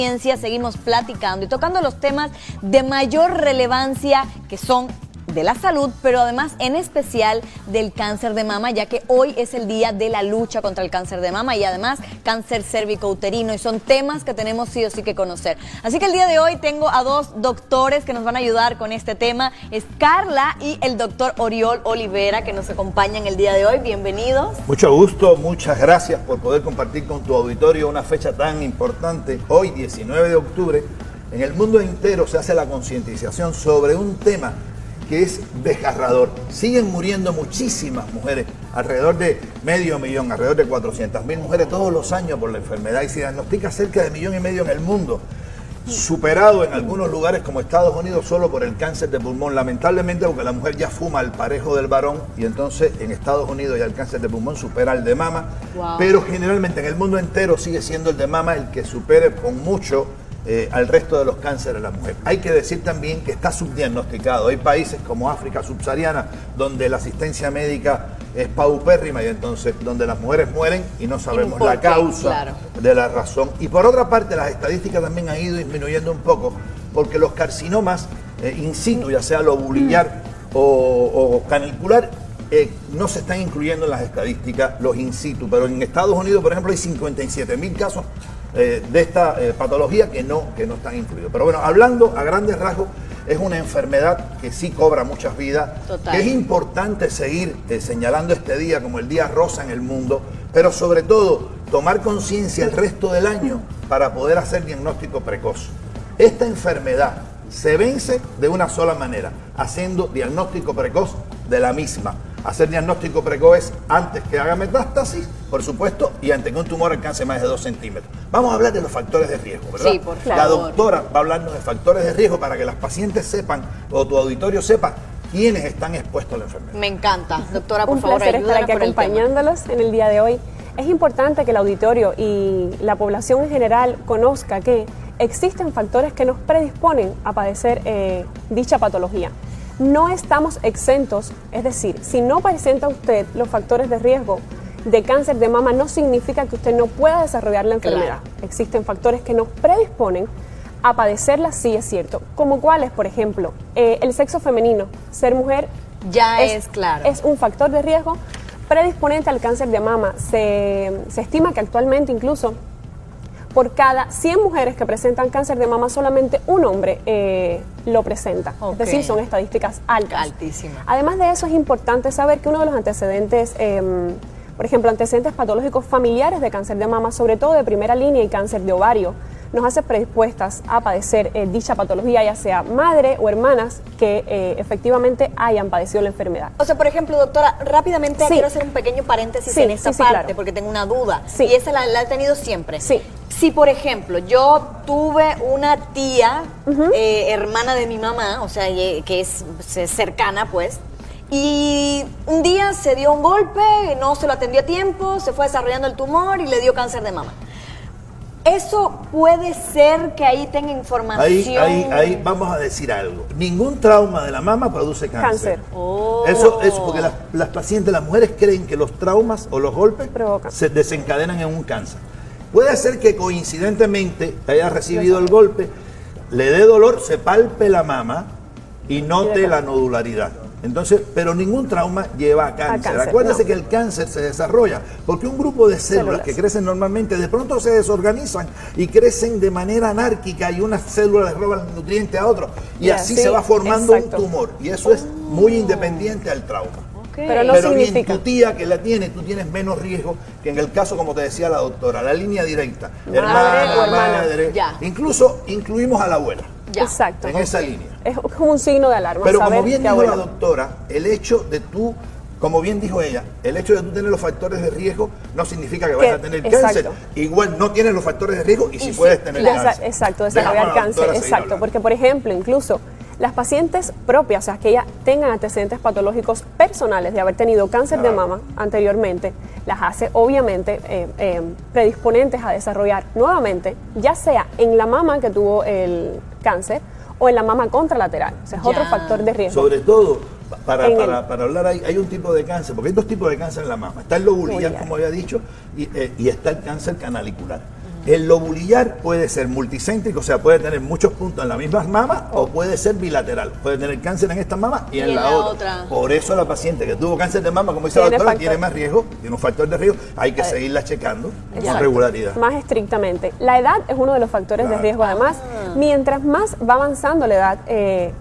Seguimos platicando y tocando los temas de mayor relevancia que son de la salud, pero además en especial del cáncer de mama, ya que hoy es el día de la lucha contra el cáncer de mama y además cáncer cérvico-uterino, y son temas que tenemos sí o sí que conocer. Así que el día de hoy tengo a dos doctores que nos van a ayudar con este tema, es Carla y el doctor Oriol Olivera, que nos acompañan el día de hoy. Bienvenidos. Mucho gusto, muchas gracias por poder compartir con tu auditorio una fecha tan importante. Hoy, 19 de octubre, en el mundo entero se hace la concientización sobre un tema que es desgarrador. Siguen muriendo muchísimas mujeres, alrededor de medio millón, alrededor de 400.000 mujeres todos los años por la enfermedad, y se diagnostica cerca de 1,5 millones en el mundo, superado en algunos lugares como Estados Unidos solo por el cáncer de pulmón, lamentablemente porque la mujer ya fuma al parejo del varón, y entonces en Estados Unidos ya el cáncer de pulmón supera al de mama. Wow. Pero generalmente en el mundo entero sigue siendo el de mama el que supere con mucho al resto de los cánceres de la mujer. Hay que decir también que está subdiagnosticado. Hay países como África subsahariana donde la asistencia médica es paupérrima, y entonces donde las mujeres mueren y no sabemos la causa de la razón. Y por otra parte, las estadísticas también han ido disminuyendo un poco porque los carcinomas in situ, ya sea lobulillar o canicular, no se están incluyendo en las estadísticas los in situ, pero en Estados Unidos, por ejemplo, hay 57.000 casos de esta patología que no están incluidos. Pero bueno, hablando a grandes rasgos, es una enfermedad que sí cobra muchas vidas. Total. Es importante seguir señalando este día como el día rosa en el mundo, pero sobre todo tomar conciencia el resto del año para poder hacer diagnóstico precoz. Esta enfermedad se vence de una sola manera, haciendo diagnóstico precoz de la misma. Hacer diagnóstico precoz es antes que haga metástasis, por supuesto, y antes que un tumor alcance más de 2 centímetros. Vamos a hablar de los factores de riesgo, ¿verdad? Sí, por favor. La doctora va a hablarnos de factores de riesgo para que las pacientes sepan, o tu auditorio sepa, quiénes están expuestos a la enfermedad. Me encanta. Doctora, por favor, un placer estar aquí acompañándolos en el día de hoy. Es importante que el auditorio y la población en general conozca que existen factores que nos predisponen a padecer dicha patología. No estamos exentos, es decir, si no presenta usted los factores de riesgo de cáncer de mama, no significa que usted no pueda desarrollar la enfermedad. Claro. Existen factores que nos predisponen a padecerla, sí es cierto. Como cuáles, por ejemplo, el sexo femenino, ser mujer ya es claro. Es un factor de riesgo predisponente al cáncer de mama. Se estima que actualmente incluso por cada 100 mujeres que presentan cáncer de mama, solamente un hombre lo presenta. Okay. Es decir, son estadísticas altas. Altísimas. Además de eso, es importante saber que uno de los antecedentes, por ejemplo, antecedentes patológicos familiares de cáncer de mama, sobre todo de primera línea y cáncer de ovario, nos hace predispuestas a padecer dicha patología, ya sea madre o hermanas que efectivamente hayan padecido la enfermedad. O sea, por ejemplo, doctora, rápidamente quiero hacer un pequeño paréntesis en esta parte, claro, porque tengo una duda, y esa la he tenido siempre. Sí. Si, por ejemplo, yo tuve una tía, hermana de mi mamá, o sea, que es cercana, pues, y un día se dio un golpe, no se lo atendió a tiempo, se fue desarrollando el tumor y le dio cáncer de mama. ¿Eso puede ser que ahí tenga información? Ahí vamos a decir algo. Ningún trauma de la mama produce cáncer. Oh. Eso porque las pacientes, las mujeres creen que los traumas o los golpes se desencadenan en un cáncer. Puede ser que coincidentemente haya recibido el golpe, le dé dolor, se palpe la mama y note la nodularidad. Entonces, pero ningún trauma lleva a cáncer. Acuérdense que el cáncer se desarrolla porque un grupo de células que crecen normalmente de pronto se desorganizan y crecen de manera anárquica, y unas células le roban el nutriente a otro, y así se va formando un tumor, y eso es muy independiente al trauma. Pero no significa. Bien, tu tía que la tiene, tú tienes menos riesgo que en el caso, como te decía la doctora, la línea directa, hermana, madre, incluso incluimos a la abuela. Ya. Exacto. En esa línea. Es como un signo de alarma. Pero como bien dijo la doctora, el hecho de tú, como bien dijo ella, el hecho de tú tener los factores de riesgo no significa que vayas a tener cáncer. Igual no tienes los factores de riesgo y sí puedes tener cáncer. Exacto, desarrollar cáncer. Exacto, porque por ejemplo, incluso las pacientes propias, o sea, que ya tengan antecedentes patológicos personales de haber tenido cáncer de mama anteriormente, las hace obviamente predisponentes a desarrollar nuevamente, ya sea en la mama que tuvo el cáncer o en la mama contralateral. O sea, es otro factor de riesgo. Sobre todo, para hablar, hay un tipo de cáncer, porque hay dos tipos de cáncer en la mama. Está el lobulillar, como había dicho, y está el cáncer canalicular. El lobulillar puede ser multicéntrico, o sea, puede tener muchos puntos en la misma mama o puede ser bilateral. Puede tener cáncer en esta mama y en la otra. Por eso la paciente que tuvo cáncer de mama, como dice la doctora, tiene más riesgo, tiene un factor de riesgo. Hay que seguirla checando con regularidad. Más estrictamente. La edad es uno de los factores de riesgo, además. Mientras más va avanzando la edad,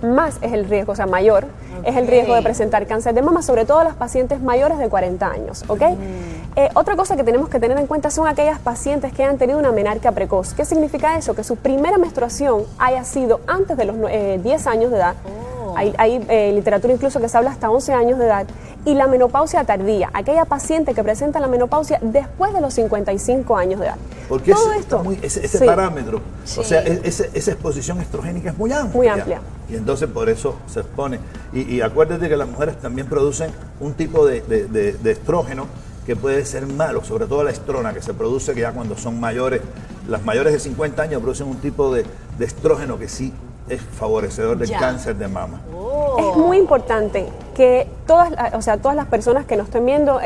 más es el riesgo, o sea, mayor es el riesgo de presentar cáncer de mama, sobre todo las pacientes mayores de 40 años, ¿ok? Otra cosa que tenemos que tener en cuenta son aquellas pacientes que han tenido una menarquia precoz. ¿Qué significa eso? Que su primera menstruación haya sido antes de los 10 años de edad. Hay literatura incluso que se habla hasta 11 años de edad. Y la menopausia tardía, aquella paciente que presenta la menopausia después de los 55 años de edad. Porque todo esto, ese parámetro, o sea, esa exposición estrogénica es muy amplia. Muy amplia. Y entonces por eso se expone. Y acuérdate que las mujeres también producen un tipo de estrógeno que puede ser malo, sobre todo la estrona, que se produce que ya cuando son mayores, las mayores de 50 años producen un tipo de estrógeno que sí es favorecedor del cáncer de mama. Es muy importante que todas las personas que nos estén viendo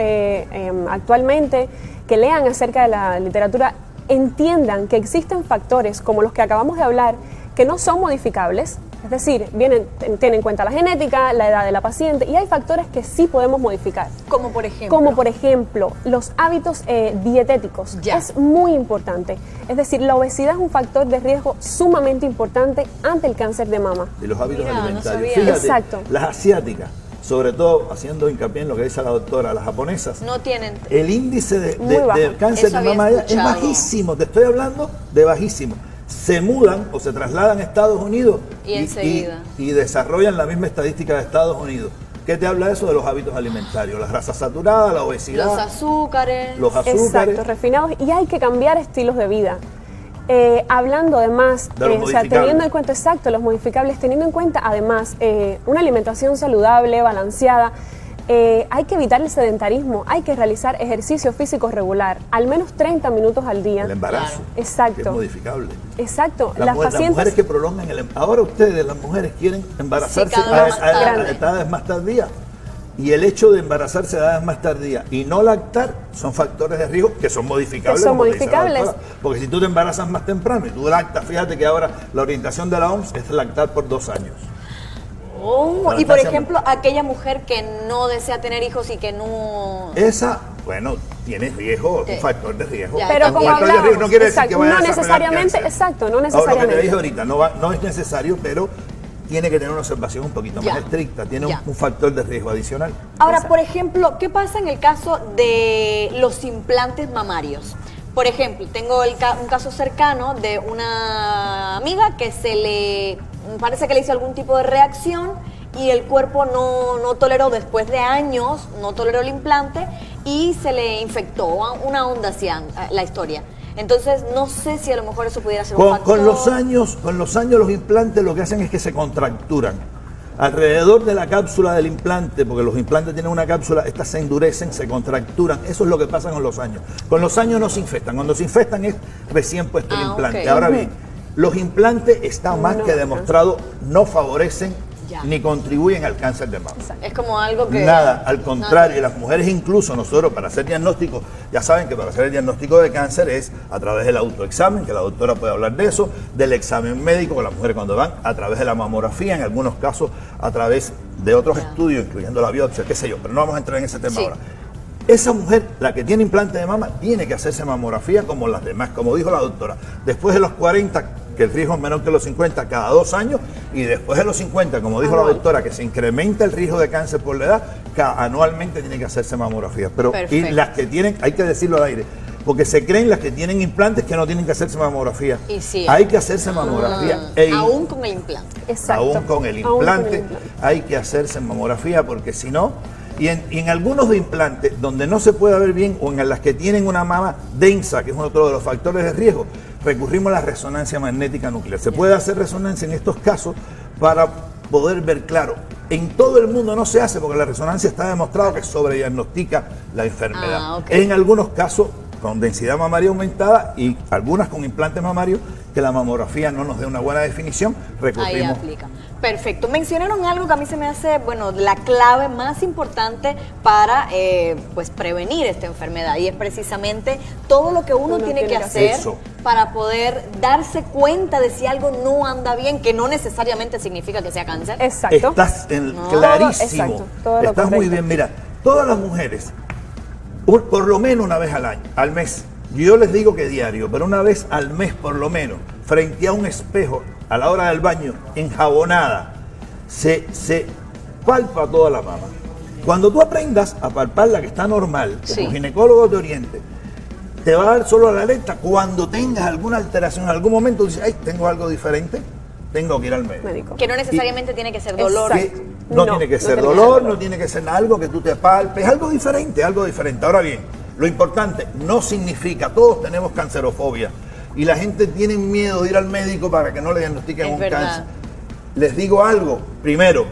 actualmente, que lean acerca de la literatura, entiendan que existen factores como los que acabamos de hablar que no son modificables. Es decir, tienen en cuenta la genética, la edad de la paciente, y hay factores que sí podemos modificar. Como por ejemplo. Como por ejemplo, los hábitos dietéticos. Es muy importante. Es decir, la obesidad es un factor de riesgo sumamente importante ante el cáncer de mama. Y los hábitos alimentarios. No fíjate, exacto. Las asiáticas, sobre todo haciendo hincapié en lo que dice la doctora, las japonesas, no tienen. El índice de cáncer de mama es bajísimo. Te estoy hablando de bajísimo. Se mudan o se trasladan a Estados Unidos y desarrollan la misma estadística de Estados Unidos. ¿Qué te habla eso de los hábitos alimentarios? La grasa saturada, la obesidad. Los azúcares. Exacto, refinados. Y hay que cambiar estilos de vida. Hablando además, teniendo en cuenta, los modificables, teniendo en cuenta además una alimentación saludable, balanceada. Hay que evitar el sedentarismo, hay que realizar ejercicio físico regular, al menos 30 minutos al día. El embarazo. Exacto. Que es modificable. Exacto. Las mujeres que prolongan el embarazo. Ahora ustedes, las mujeres, quieren embarazarse a edades más tardías. Y el hecho de embarazarse a edades más tardías y no lactar son factores de riesgo que son modificables. Porque si tú te embarazas más temprano y tú lactas, fíjate que ahora la orientación de la OMS es lactar por 2 años. Y por ejemplo, aquella mujer que no desea tener hijos y que no... Esa, bueno, tiene riesgo, un factor de riesgo. Pero como hablamos, no quiere decir que vaya no necesariamente, no necesariamente. Ahora, lo que te dije ahorita, no es necesario, pero tiene que tener una observación un poquito más estricta, tiene un factor de riesgo adicional. Ahora, por ejemplo, ¿qué pasa en el caso de los implantes mamarios? Por ejemplo, tengo un caso cercano de una amiga que parece que le hizo algún tipo de reacción y el cuerpo no toleró, después de años, no toleró el implante y se le infectó, una onda hacia la historia. Entonces, no sé si a lo mejor eso pudiera ser un factor. Con los años los implantes lo que hacen es que se contracturan. Alrededor de la cápsula del implante, porque los implantes tienen una cápsula, estas se endurecen, se contracturan. Eso es lo que pasa con los años. Con los años no se infectan. Cuando se infectan es recién puesto el implante. Okay. Ahora bien, los implantes están más que demostrado, no favorecen ni contribuyen al cáncer de mama. Es como algo que... Nada, al contrario, las mujeres incluso, nosotros para hacer diagnóstico, ya saben que para hacer el diagnóstico de cáncer es a través del autoexamen, que la doctora puede hablar de eso, del examen médico, que las mujeres cuando van, a través de la mamografía, en algunos casos a través de otros estudios, incluyendo la biopsia, qué sé yo, pero no vamos a entrar en ese tema ahora. Esa mujer, la que tiene implante de mama, tiene que hacerse mamografía como las demás, como dijo la doctora. Después de los 40, que el riesgo es menor que los 50, cada 2 años, y después de los 50, como dijo la doctora, que se incrementa el riesgo de cáncer por la edad, anualmente tiene que hacerse mamografía. Pero y las que tienen, hay que decirlo al aire, porque se creen las que tienen implantes que no tienen que hacerse mamografía. Y sí, hay que hacerse mamografía. Aún con el implante. Exacto. Aún con el implante hay que hacerse mamografía, porque si no... Y en algunos de implantes donde no se puede ver bien o en las que tienen una mama densa, que es otro de los factores de riesgo, recurrimos a la resonancia magnética nuclear. Se puede hacer resonancia en estos casos para poder ver claro. En todo el mundo no se hace porque la resonancia está demostrado que sobrediagnostica la enfermedad. En algunos casos con densidad mamaria aumentada y algunas con implantes mamarios, que la mamografía no nos dé una buena definición, Ahí recurrimos. aplica. Perfecto. Mencionaron algo que a mí se me hace, bueno, la clave más importante para pues prevenir esta enfermedad, y es precisamente todo lo que uno tiene que hacer Eso. para poder darse cuenta de si algo no anda bien, que no necesariamente significa que sea cáncer. Exacto. Estás No. clarísimo. Exacto, todo lo Estás muy correcto. bien. Mira, todas las mujeres, por lo menos una vez al mes, yo les digo que diario, pero una vez al mes por lo menos, frente a un espejo, a la hora del baño, enjabonada, se palpa toda la mama. Cuando tú aprendas a palpar la que está normal, como Sí. ginecólogo de Oriente, te va a dar solo la alerta cuando tengas alguna alteración, en algún momento dices, ay, tengo algo diferente, tengo que ir al médico. Que no necesariamente tiene que ser dolor. Exacto. Que no, No, tiene que no ser tiene que dolor, ser no tiene que ser algo que tú te palpes, algo diferente, algo diferente. Ahora bien, lo importante no significa, todos tenemos cancerofobia y la gente tiene miedo de ir al médico para que no le diagnostiquen Es un verdad. cáncer. Les digo algo, primero,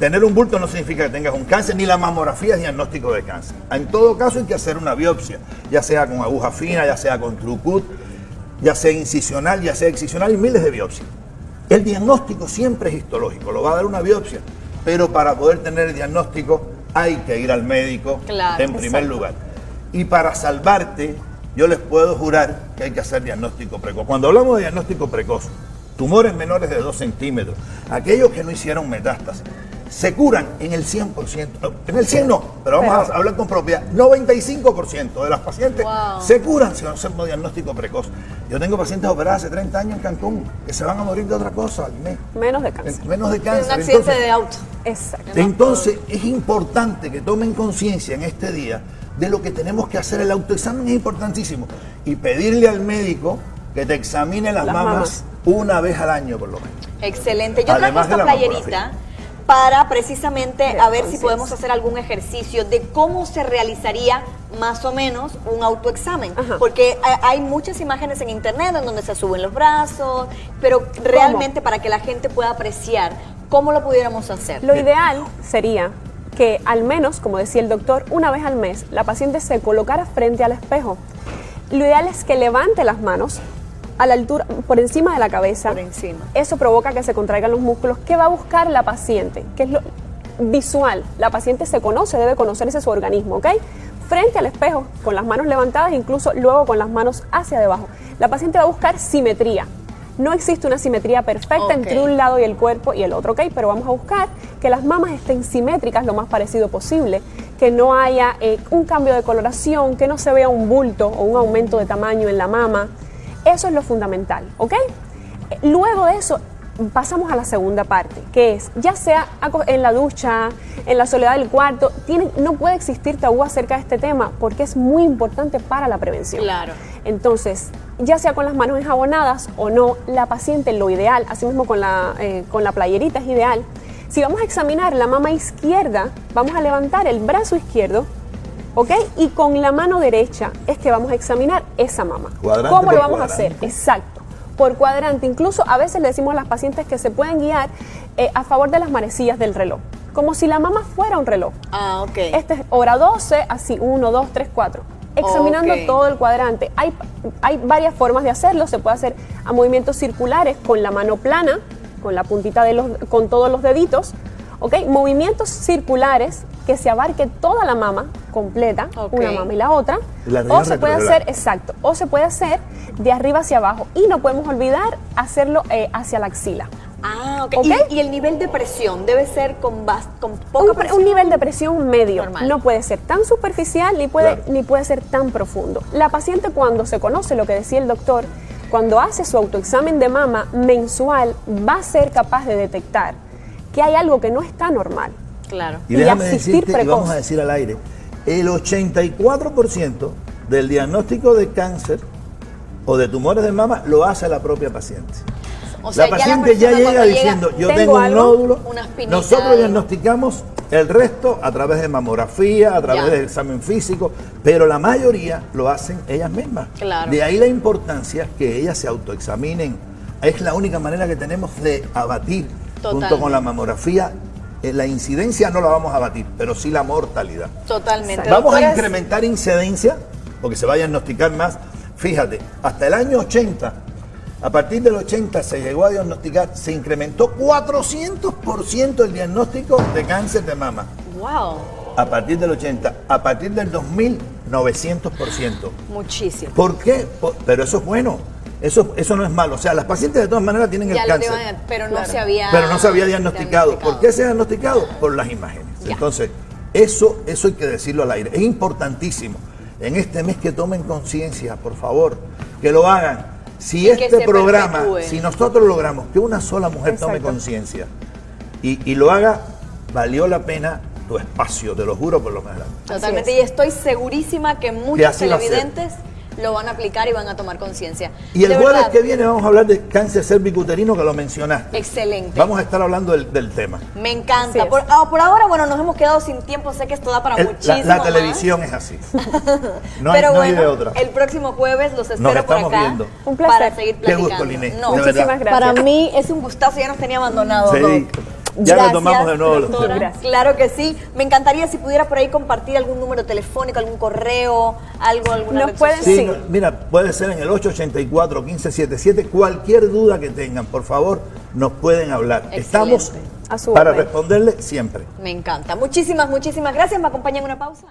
tener un bulto no significa que tengas un cáncer, ni la mamografía es diagnóstico de cáncer. En todo caso hay que hacer una biopsia, ya sea con aguja fina, ya sea con TrueCut, ya sea incisional, ya sea excisional, y miles de biopsias. El diagnóstico siempre es histológico, lo va a dar una biopsia, pero para poder tener el diagnóstico hay que ir al médico Claro, en primer exacto. lugar. Y para salvarte, yo les puedo jurar que hay que hacer diagnóstico precoz. Cuando hablamos de diagnóstico precoz, tumores menores de 2 centímetros, aquellos que no hicieron metástasis, se curan en el 100%. En el 100 no, pero vamos a hablar con propiedad. 95% de las pacientes Wow. se curan si no hacemos diagnóstico precoz. Yo tengo pacientes operadas hace 30 años en Cancún que se van a morir de otra cosa al mes. Menos de cáncer. Menos de Es cáncer. un accidente Entonces, de auto. Exacto. entonces, es importante que tomen conciencia en este día de lo que tenemos que hacer. El autoexamen es importantísimo. Y pedirle al médico que te examine las Las mamas mamas. una vez al año, por lo menos. Excelente. Yo traigo Además de esta la playerita para precisamente a ver si Entonces. podemos hacer algún ejercicio de cómo se realizaría más o menos un autoexamen. Ajá. Porque hay muchas imágenes en internet en donde se suben los brazos, pero realmente para que la gente pueda apreciar cómo lo pudiéramos hacer. Lo ideal sería que al menos, como decía el doctor, una vez al mes la paciente se colocara frente al espejo. Lo ideal es que levante las manos a la altura, por encima de la cabeza. Por encima. Eso provoca que se contraigan los músculos. ¿Qué va a buscar la paciente? Que es lo visual. La paciente se conoce, debe conocerse su organismo, ¿ok? Frente al espejo, con las manos levantadas, incluso luego con las manos hacia debajo. La paciente va a buscar simetría. No existe una simetría perfecta Ok. entre un lado y el cuerpo y el otro, ¿ok? Pero vamos a buscar que las mamas estén simétricas lo más parecido posible, que no haya un cambio de coloración, que no se vea un bulto o un aumento de tamaño en la mama. Eso es lo fundamental, ¿ok? Luego de eso pasamos a la segunda parte, que es, ya sea en la ducha, en la soledad del cuarto, no puede existir tabú acerca de este tema porque es muy importante para la prevención. Claro. Entonces, ya sea con las manos enjabonadas o no, la paciente, lo ideal, así mismo con la playerita es ideal. Si vamos a examinar la mama izquierda, vamos a levantar el brazo izquierdo, ¿ok? Y con la mano derecha es que vamos a examinar esa mama. Cuadrante ¿Cómo por lo vamos a cuadrante. hacer? Exacto, por cuadrante. Incluso a veces le decimos a las pacientes que se pueden guiar a favor de las manecillas del reloj, como si la mama fuera un reloj. Ah, ok. Este es hora 12, así 1, 2, 3, 4. Examinando Ok. todo el cuadrante. Hay varias formas de hacerlo. Se puede hacer a movimientos circulares con la mano plana, con la puntita con todos los deditos. ¿Ok? Movimientos circulares que se abarque toda la mama completa, Ok. una mama y la otra. La O realidad se puede retrograda. hacer, exacto, o se puede hacer de arriba hacia abajo. Y no podemos olvidar hacerlo hacia la axila. Ah, ok. ¿Ok? Y el nivel de presión debe ser con poca presión. Un nivel de presión medio. Normal. No puede ser tan superficial ni puede, Claro. ni puede ser tan profundo. La paciente, cuando se conoce lo que decía el doctor, cuando hace su autoexamen de mama mensual, va a ser capaz de detectar que hay algo que no está normal. Claro. Y Y déjame asistir decirte, y precoz. vamos a decir al aire, el 84% del diagnóstico de cáncer o de tumores de mama lo hace la propia paciente. O sea, La ya paciente ya persona llega cuando diciendo, yo tengo tengo un algo, nódulo, una espinita, nosotros algo. diagnosticamos el resto a través de mamografía, a través Ya. del examen físico, pero la mayoría lo hacen ellas mismas. Claro. De ahí la importancia que ellas se autoexaminen. Es la única manera que tenemos de abatir, junto Totalmente. con la mamografía, la incidencia no la vamos a abatir, pero sí la mortalidad. Totalmente. Vamos a Doctores, incrementar incidencia porque se va a diagnosticar más. Fíjate, hasta el año 80, a partir del 80 se llegó a diagnosticar, se incrementó 400% el diagnóstico de cáncer de mama. ¡Wow! A partir del 80, a partir del 2000, 900%. Muchísimo. ¿Por qué? Pero eso es bueno. Eso no es malo. O sea, las pacientes de todas maneras tienen el cáncer. Pero no Claro. se había... Pero no se había diagnosticado. ¿Por qué se ha diagnosticado? Por las imágenes. Ya. Entonces, eso hay que decirlo al aire. Es importantísimo. En este mes que tomen conciencia, por favor, que lo hagan. Si Y que este se programa, perpetúe. si nosotros logramos que una sola mujer tome Exacto. conciencia y lo haga, valió la pena tu espacio, te lo juro por lo menos. Totalmente, Así y es. estoy segurísima que Que muchos así va a ser. televidentes lo van a aplicar y van a tomar conciencia. Y el De jueves verdad, que viene vamos a hablar de cáncer cervicuterino, que lo mencionaste. excelente. Vamos a estar hablando del tema. Me Así encanta. es. Por ahora, bueno, nos hemos quedado sin tiempo. Sé que esto da para muchísimo La más. televisión es así. No Pero hay bueno, de otra. el próximo jueves los espero por estamos acá viendo. Un placer. para seguir Qué gusto, platicando. Liné, No, de verdad. Muchísimas gracias. para mí es un gustazo, ya nos tenía abandonados. Sí, Doc. ya Gracias, retomamos de nuevo los doctora. temas. Gracias. Claro que sí. Me encantaría si pudiera por ahí compartir algún número telefónico, algún correo, alguna Nos red pueden- social. Sí, Sí. no, mira, puede ser en el 884-1577. Cualquier duda que tengan, por favor, nos pueden hablar. Excelente. Estamos A su para orden. responderle siempre. Me encanta. Muchísimas gracias. ¿Me acompañan en una pausa?